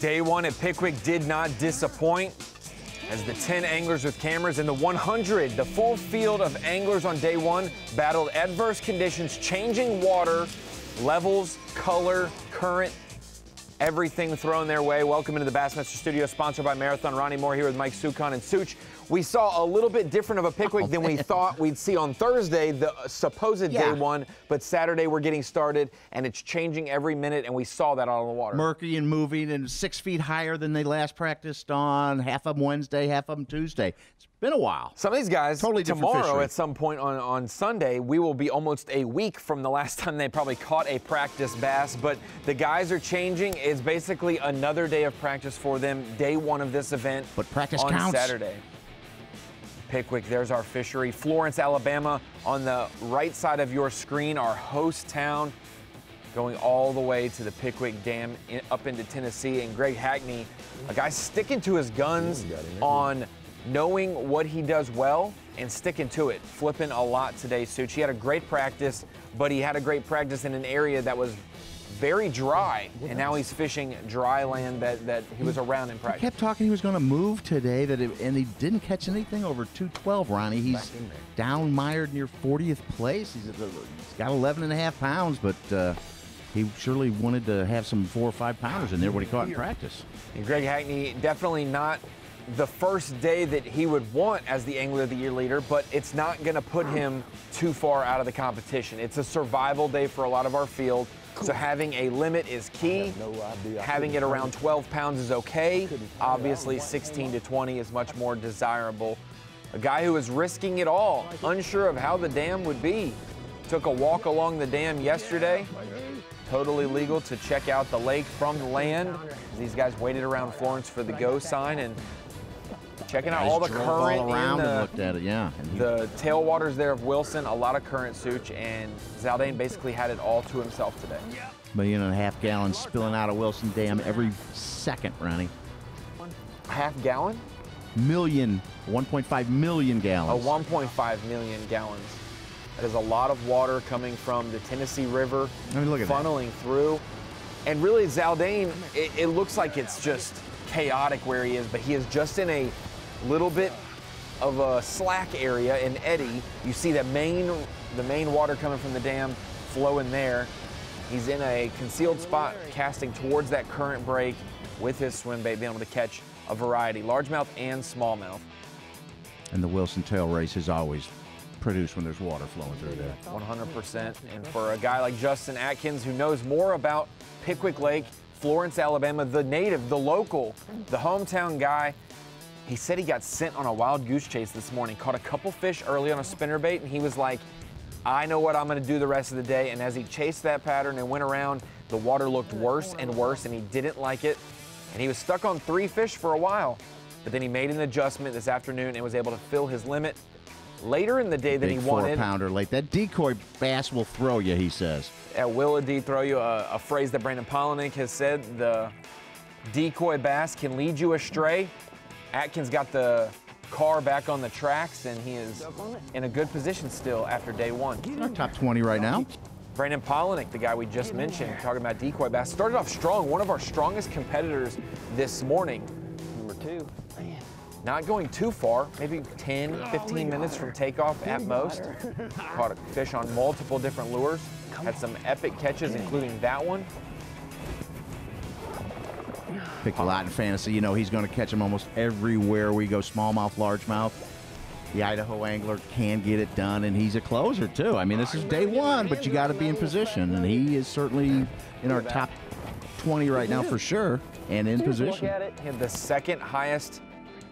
Day one at Pickwick did not disappoint as the 10 anglers with cameras and the 100, the full field of anglers on day one, battled adverse conditions, changing water, levels, color, current, everything thrown their way. Welcome into the Bassmaster Studio, sponsored by Marathon. Ronnie Moore here with Mike Sucon and Such. We saw a little bit different of a Pickwick than we thought we'd see on Thursday, the supposed day one, but Saturday we're getting started, and it's changing every minute, and we saw that out on the water. Murky and moving, and 6 feet higher than they last practiced on, half of them Wednesday, half of them Tuesday. It's been a while. Some of these guys, totally tomorrow fishery. at some point on Sunday, we will be almost a week from the last time they probably caught a practice bass, but the guys are changing. It's basically another day of practice for them, day one of this event. But practice on counts. Saturday. Pickwick, there's our fishery. Florence, Alabama, on the right side of your screen, our host town, going all the way to the Pickwick Dam up into Tennessee. And Greg Hackney, a guy sticking to his guns on knowing what he does well and sticking to it. Flipping a lot today, Such. He had a great practice, but he had a great practice in an area that was very dry, and now he's fishing dry land that he was around in practice. He kept talking he was going to move today, and he didn't catch anything over 212, Ronnie. He's down mired near 40th place. He's got 11.5 pounds, but he surely wanted to have some 4 or 5 pounders in there when he caught in practice. And Greg Hackney, definitely not the first day that he would want as the Angler of the Year leader, but it's not going to put him too far out of the competition. It's a survival day for a lot of our field. So having a limit is key. Having it around 12 pounds is okay. Obviously, 16 to 20 is much more desirable. A guy who is risking it all, unsure of how the dam would be. Took a walk along the dam yesterday. Totally legal to check out the lake from the land. These guys waited around Florence for the go sign and checking out all the current all around in the, and looked at it, yeah. The tailwaters there of Wilson, a lot of current, Such, and Zaldain basically had it all to himself today. 1.5 gallons spilling out of Wilson Dam every second, Ronnie. Half gallon? 1.5 million gallons. 1.5 million gallons. That is a lot of water coming from the Tennessee River, I mean, look at funneling through. And really, Zaldain, it looks like it's just chaotic where he is, but he is just in a little bit of a slack area, an eddy. You see the main water coming from the dam flowing there. He's in a concealed spot, casting towards that current break with his swim bait, being able to catch a variety, largemouth and smallmouth. And the Wilson tail race is always produced when there's water flowing through there. 100%. And for a guy like Justin Atkins, who knows more about Pickwick Lake, Florence, Alabama, the native, the local, the hometown guy, he said he got sent on a wild goose chase this morning, caught a couple fish early on a spinnerbait, and he was like, I know what I'm going to do the rest of the day. And as he chased that pattern and went around, the water looked worse and worse, and he didn't like it. And he was stuck on 3 fish for a while. But then he made an adjustment this afternoon and was able to fill his limit later in the day than he wanted. 4-pounder late. That decoy bass will throw you, he says. Will indeed throw you, a phrase that Brandon Polinick has said. The decoy bass can lead you astray. Atkins got the car back on the tracks, and he is in a good position still after day one. Our top 20 right now. Brandon Polinick, the guy we just mentioned, talking about decoy bass, started off strong, one of our strongest competitors this morning. Number 2. Not going too far, maybe 10, 15 minutes from takeoff at most. Caught a fish on multiple different lures. Had some epic catches, including that one. Picked a lot in fantasy. You know he's going to catch them almost everywhere we go. Smallmouth, largemouth. The Idaho angler can get it done, and he's a closer, too. I mean, this is day one, but you got to be in position, and he is certainly in our top 20 right now for sure, and in position. Look at it. He had the second highest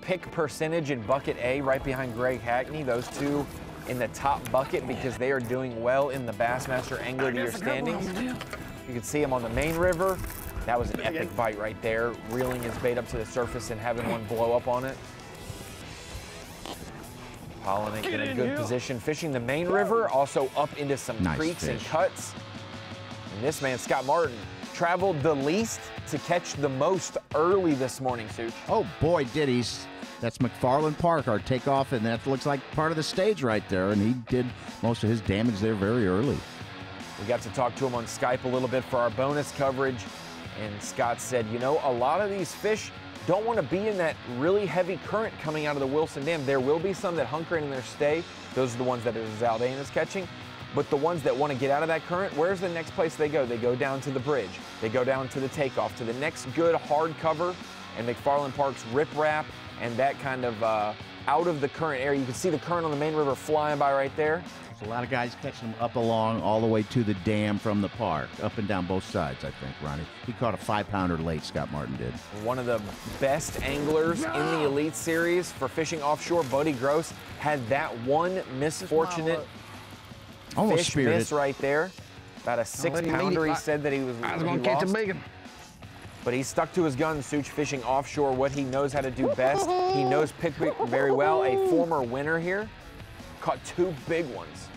pick percentage in bucket A, right behind Greg Hackney. Those two in the top bucket because they are doing well in the Bassmaster Angler of the Year standings. You can see him on the main river. That was an epic bite right there, reeling his bait up to the surface and having one blow up on it. Polinick in a good position, fishing the main river, also up into some creeks and cuts. And this man, Scott Martin, traveled the least to catch the most early this morning, Such. Oh boy, did he. That's McFarland Park, our takeoff, and that looks like part of the stage right there, and he did most of his damage there very early. We got to talk to him on Skype a little bit for our bonus coverage, And Scott said, you know, a lot of these fish don't want to be in that really heavy current coming out of the Wilson Dam. There will be some that hunker in their stay. Those are the ones that Zaldain is catching. But the ones that want to get out of that current, where's the next place they go? They go down to the bridge. They go down to the takeoff, to the next good hard cover, and McFarland Park's riprap and that kind of out of the current area. You can see the current on the main river flying by right there. There's a lot of guys catching them up along all the way to the dam from the park, up and down both sides, I think, Ronnie. He caught a 5-pounder late, Scott Martin did. One of the best anglers in the Elite Series for fishing offshore, Buddy Gross, had that one misfortunate almost fish miss right there. About a 6-pounder. He said that he was going to catch a big one. But he stuck to his guns, Such, fishing offshore, what he knows how to do best. He knows Pickwick very well, a former winner here. Caught 2 big ones.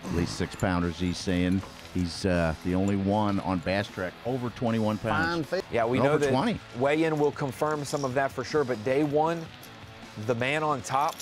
At least 6-pounders, he's saying. He's the only one on Bass Track over 21 pounds. Yeah, we over know that 20. Weigh-in will confirm some of that for sure, but day one, the man on top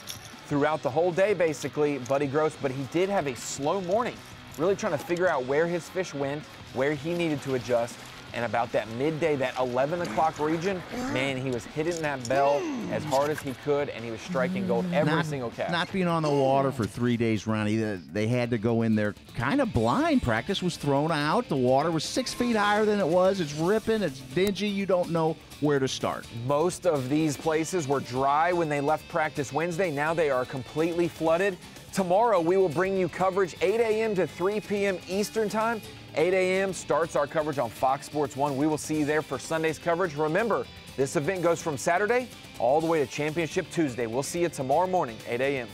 throughout the whole day, basically, Buddy Gross, but he did have a slow morning, really trying to figure out where his fish went, where he needed to adjust. And about that midday, that 11 o'clock region, man, he was hitting that bell as hard as he could, and he was striking gold every single cast. Not being on the water for 3 days, Ronnie, they had to go in there kind of blind. Practice was thrown out. The water was 6 feet higher than it was. It's ripping. It's dingy. You don't know where to start. Most of these places were dry when they left practice Wednesday. Now they are completely flooded. Tomorrow, we will bring you coverage 8 a.m. to 3 p.m. Eastern Time. 8 a.m. starts our coverage on Fox Sports 1. We will see you there for Sunday's coverage. Remember, this event goes from Saturday all the way to Championship Tuesday. We'll see you tomorrow morning, 8 a.m.